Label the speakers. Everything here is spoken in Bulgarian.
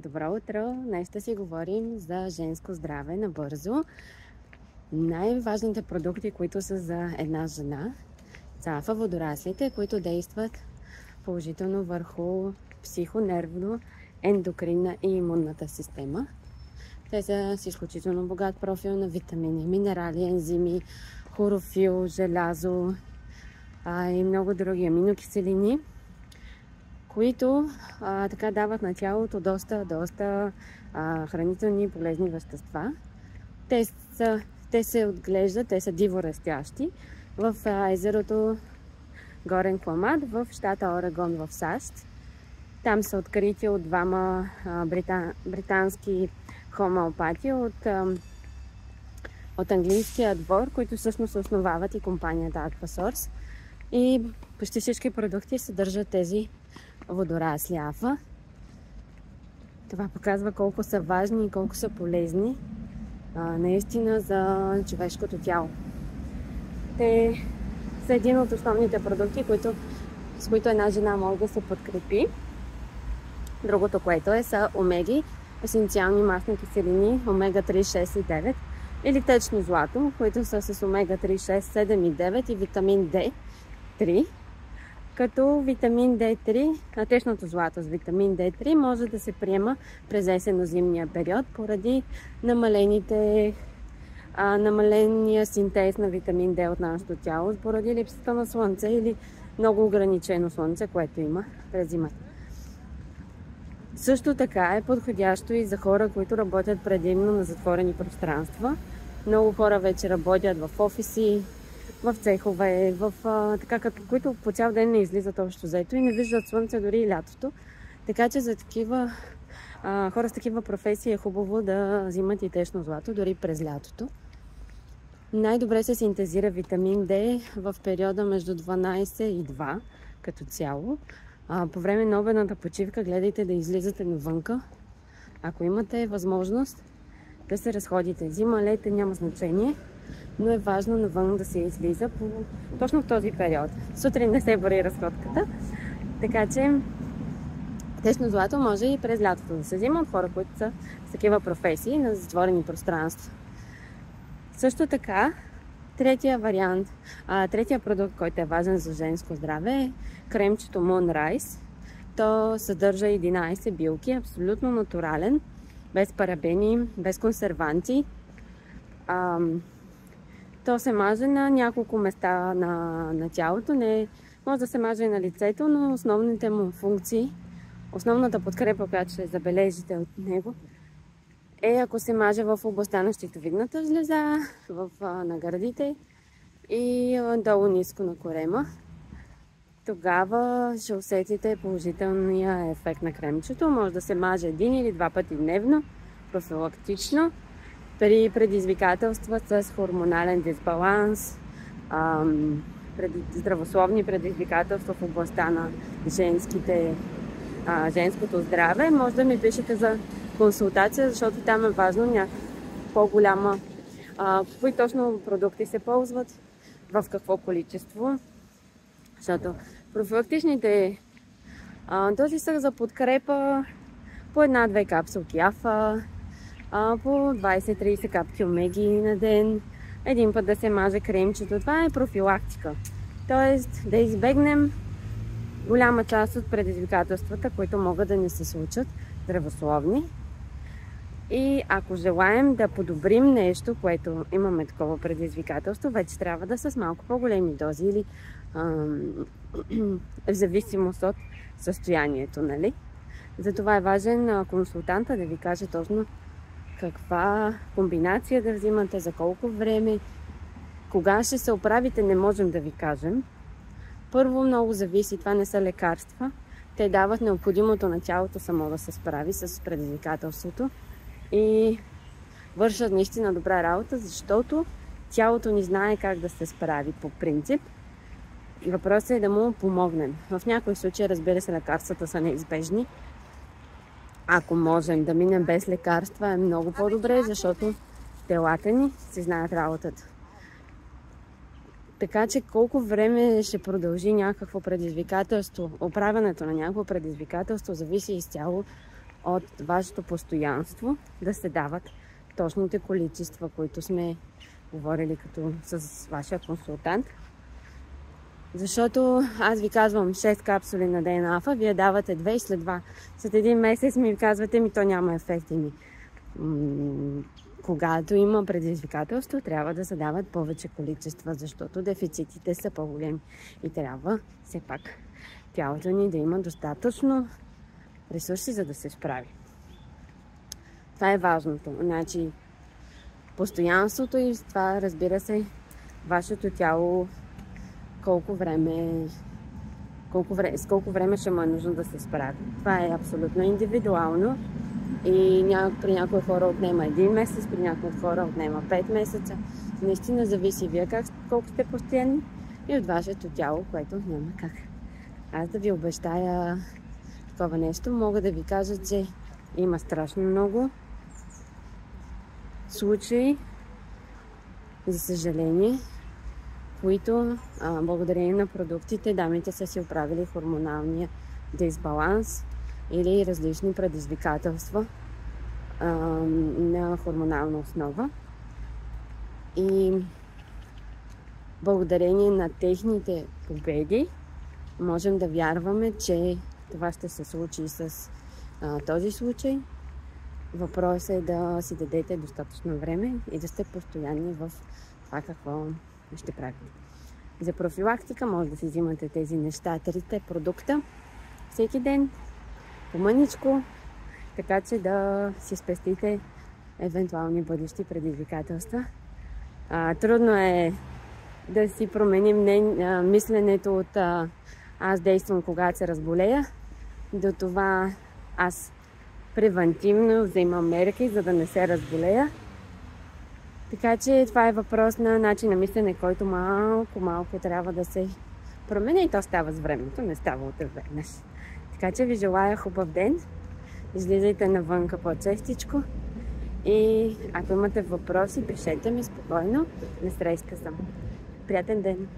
Speaker 1: Добро утро! Днес ще си говорим за женско здраве набързо. Най-важните продукти, които са за една жена, са алфа-водораслите, които действат положително върху психонервно, ендокринна и имунната система. Те са с изключително богат профил на витамини, минерали, ензими, хлорофил, желязо и много други аминокиселини, които така дават на тялото доста хранителни и полезни вещества. Те се отглеждат, те са диворастящи в езерото Горен Кламад в щата Орегон в САЩ. Там са открити от двама британски хомеопати от английския двор, които всъщност основават и компанията Aquasource. И почти всички продукти съдържат тези водорасли алфа. Това показва колко са важни и колко са полезни наистина за човешкото тяло. Те са един от основните продукти, с които една жена може да се подкрепи. Другото, което са омеги, есенциални масни киселини, омега 3, 6 и 9, или течно злато, които са с омега 3, 6, 7 и 9 и витамин D3. Като витамин D3, течното злато с витамин D3 може да се приема през есенно-зимния период поради намаления синтез на витамин D от нашето тяло, поради липсата на слънце или много ограничено слънце, което има през зимата. Също така е подходящо и за хора, които работят предимно на затворени пространства. Много хора вече работят в офиси, в цехове, които по цял ден не излизат общо взето и не виждат слънце дори и лятото. Така че за такива хора с такива професии е хубаво да взимат и течно злато, дори през лятото. Най-добре се синтезира витамин D в периода между 12 и 2 като цяло. По време на обедната почивка гледайте да излизате навънка. Ако имате възможност да се разходите. Зима, лете, няма значение, но е важно навън да се излиза точно в този период. Сутрин не се бори разходката, така че течно злато може и през лятото да се взима от хора, които са с такива професии на затворени пространства. Също така, третия продукт, който е важен за женско здраве е кремчето Moonrise. То съдържа 11 билки, абсолютно натурален, без парабени, без консерванти. То се маже на няколко места на тялото. Може да се маже и на лицето, но основните му функции, основната подкрепа, която ще забележите от него, е ако се маже в областта на щитовидната жлеза, на гърдите и долу ниско на корема. Тогава ще усетите положителния ефект на кремчето. Може да се маже 1 или 2 пъти дневно, профилактично, при предизвикателства с хормонален дисбаланс, здравословни предизвикателства в областта на женското здраве. Може да ми пишете за консултация, защото там е важно по-голяма кои точно продукти се ползват, в какво количество. Защото профилактичните този са за подкрепа по 1-2 капсулки алфа, по 20-30 капки омеги на ден, един път да се маже кремчето. Това е профилактика. Тоест да избегнем голяма част от предизвикателствата, които могат да не се случат, здравословни. И ако желаем да подобрим нещо, което имаме такова предизвикателство, вече трябва да са с малко по-големи дози или в зависимост от състоянието, нали? Затова е важен консултанта да ви каже точно каква комбинация да взимате, за колко време, кога ще се оправите, не можем да ви кажем. Първо много зависи, това не са лекарства. Те дават необходимото на тялото само да се справи с предизвикателството и вършат наистина добра работа, защото тялото ни знае как да се справи по принцип. И въпросът е да му помогнем. В някои случаи, разбира се, лекарствата са неизбежни. Ако можем да минем без лекарства, е много по-добре, защото телата ни си знаят работата. Така че колко време ще продължи някакво предизвикателство, оправянето на някакво предизвикателство зависи изцяло от вашето постоянство да се дават точните количества, които сме говорили като с вашия консултант. Защото аз ви казвам 6 капсули на ден алфа, вие давате 2 и след един месец ми казвате, то няма ефект. Когато има предизвикателство, трябва да се дават повече количества, защото дефицитите са по-големи. И трябва все пак тялото ни да има достатъчно ресурси, за да се справи. Това е важното. Значи, постоянството и това, разбира се, вашето тяло с колко време ще му е нужно да се справи. Това е абсолютно индивидуално и при някои хора отнема 1 месец, при някои хора отнема 5 месеца. Наистина зависи вие колко сте постоянни и от вашето тяло, което няма как. Аз да ви обещая такова нещо, мога да ви кажа, че има страшно много случаи, за съжаление, които благодарение на продуктите дамите са си оправили хормоналния дисбаланс или различни предизвикателства на хормонална основа. И благодарение на техните победи можем да вярваме, че това ще се случи с този случай. Въпросът е да си дадете достатъчно време и да сте постоянни в това какво ще правите. За профилактика може да си взимате тези неща, 3 продукта всеки ден, по-мъничко, така че да си спестите евентуални бъдещи предизвикателства. Трудно е да си променим мисленето от аз действам когато се разболея, до това аз превентивно вземам мерки, за да не се разболея. Така че това е въпрос на начин на мислене, който малко трябва да се промени и то става с времето, не става от веднъж. Така че ви желая хубав ден, излизайте навънка по-честичко и ако имате въпроси, пишете ми спокойно, на среща съм. Приятен ден!